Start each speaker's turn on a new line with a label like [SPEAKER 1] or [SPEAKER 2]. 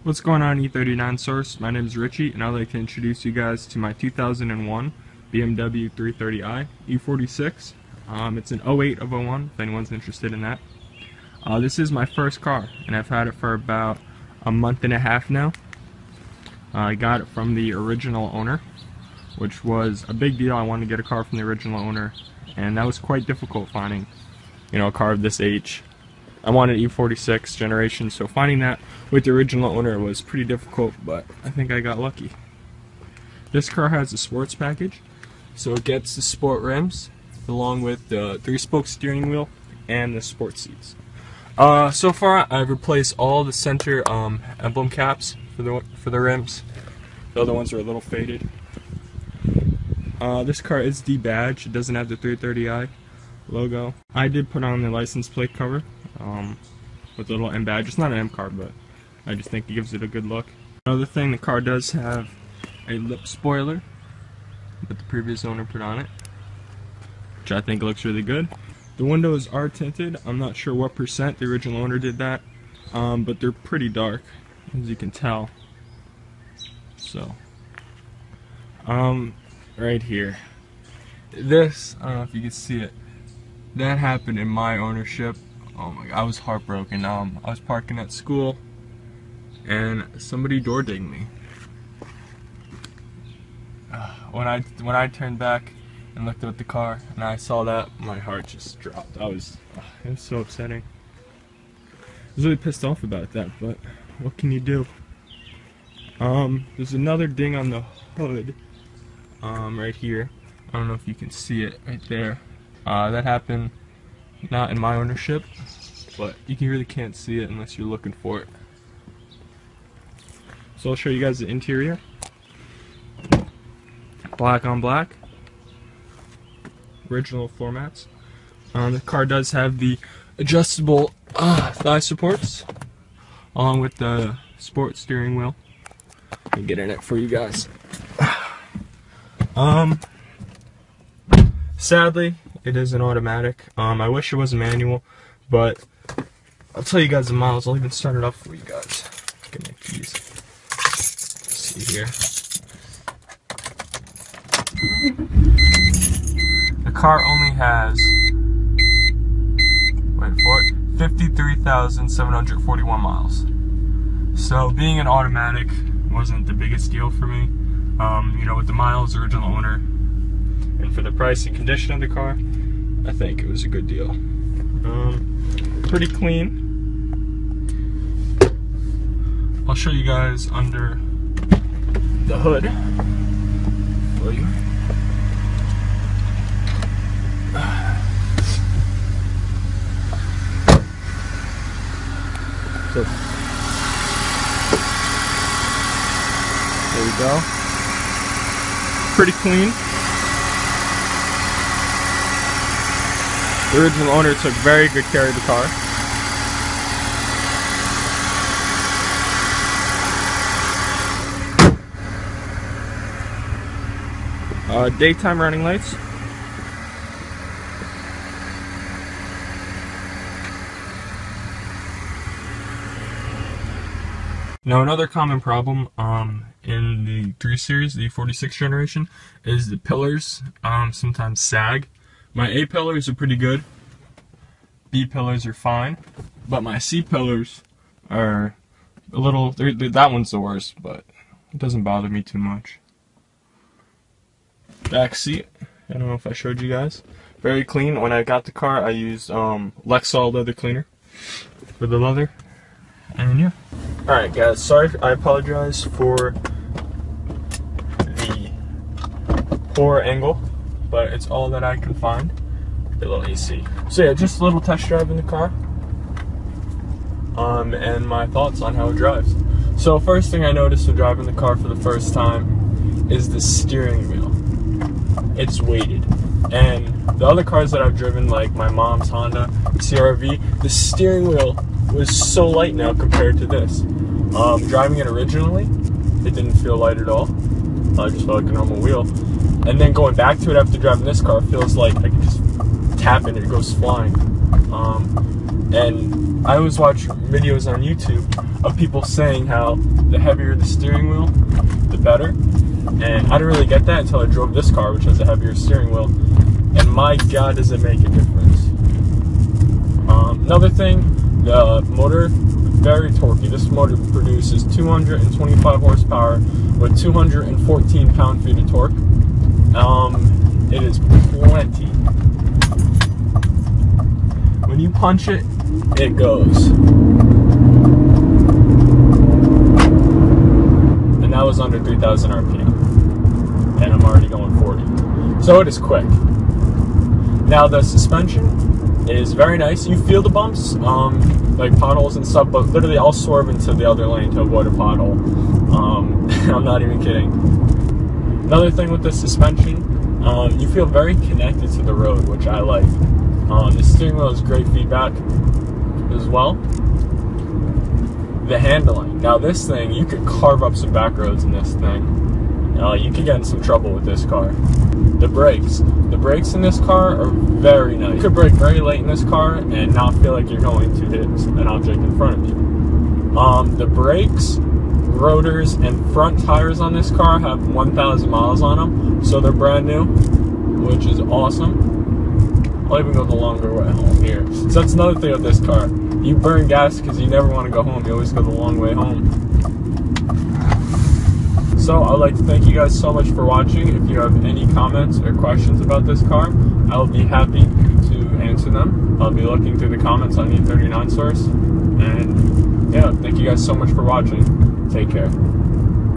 [SPEAKER 1] What's going on, E39 Source? My name is Richie, and I'd like to introduce you guys to my 2001 BMW 330i E46. It's an 08 of 01, if anyone's interested in that. This is my first car, and I've had it for about a month and a half now. I got it from the original owner, which was a big deal. I wanted to get a car from the original owner, and that was quite difficult finding, a car of this age. I wanted E46 generation, so finding that with the original owner was pretty difficult, but I think I got lucky. This car has a sports package, so it gets the sport rims along with the 3-spoke steering wheel and the sport seats. So far I've replaced all the center emblem caps for the rims. The other ones are a little faded. This car is debadged. It doesn't have the 330i logo. I did put on the license plate cover with a little M badge. It's not an M car, but I just think it gives it a good look. Another thing, the car does have a lip spoiler that the previous owner put on it, which I think looks really good. The windows are tinted. I'm not sure what percent the original owner did that, but they're pretty dark, as you can tell. So, right here. This, I don't know if you can see it, that happened in my ownership. Oh my God, I was heartbroken. I was parking at school, and somebody door dinged me. When I turned back and looked at the car and I saw that, my heart just dropped. It was so upsetting. I was really pissed off about that, but what can you do? There's another ding on the hood, right here. I don't know if you can see it right there. That happened not in my ownership, but you really can't see it unless you're looking for it. So I'll show you guys the interior. Black on black. Original floor mats. The car does have the adjustable thigh supports, along with the sport steering wheel. Let me get in it for you guys. Sadly, it is an automatic. I wish it was a manual, but I'll tell you guys the miles. I'll even start it up for you guys. Get my keys. Let's see here. The car only has, wait for it, 53,741 miles. So being an automatic wasn't the biggest deal for me. With the miles, original owner, and for the price and condition of the car, I think it was a good deal. Pretty clean. I'll show you guys under the hood for you. So, there we go. Pretty clean. The original owner took very good care of the car. Daytime running lights. Now, another common problem in the 3 Series, the 46 generation, is the pillars sometimes sag. My A pillars are pretty good. B pillars are fine, but my C pillars are a little. That one's the worst, but it doesn't bother me too much. Back seat. I don't know if I showed you guys. Very clean. When I got the car, I used Lexol leather cleaner for the leather. And yeah. Alright guys, sorry, I apologize for the poor angle, but it's all that I can find. A little AC. So yeah, just a little test drive in the car. And my thoughts on how it drives. So first thing I noticed when driving the car for the first time is the steering wheel. It's weighted. And the other cars that I've driven, like my mom's Honda CR-V, the steering wheel was so light now compared to this. Driving it originally, it didn't feel light at all. I just felt like a normal wheel. And then going back to it after driving this car, it feels like I can just tap it and it goes flying. And I always watch videos on YouTube of people saying how the heavier the steering wheel, the better. And I didn't really get that until I drove this car, which has a heavier steering wheel. And my God, does it make a difference. Another thing, the motor, very torquey. This motor produces 225 horsepower with 214 pound-feet of torque. It is plenty. When you punch it, it goes. And that was under 3,000 RPM. And I'm already going 40. So it is quick. Now the suspension is very nice. You feel the bumps, like potholes and stuff, but literally I'll swerve into the other lane to avoid a pothole. I'm not even kidding. Another thing with the suspension, you feel very connected to the road, which I like. The steering wheel has great feedback as well. The handling. Now this thing, you could carve up some back roads in this thing. You could get in some trouble with this car. The brakes. The brakes in this car are very nice. You could brake very late in this car and not feel like you're going to hit an object in front of you. The brakes, rotors, and front tires on this car have 1,000 miles on them, so they're brand new, which is awesome. I'll even go the longer way home here. So that's another thing with this car. You burn gas because you never want to go home. You always go the long way home. So I'd like to thank you guys so much for watching. If you have any comments or questions about this car, I'll be happy to answer them. I'll be looking through the comments on E39 Source. And yeah, thank you guys so much for watching. Take care.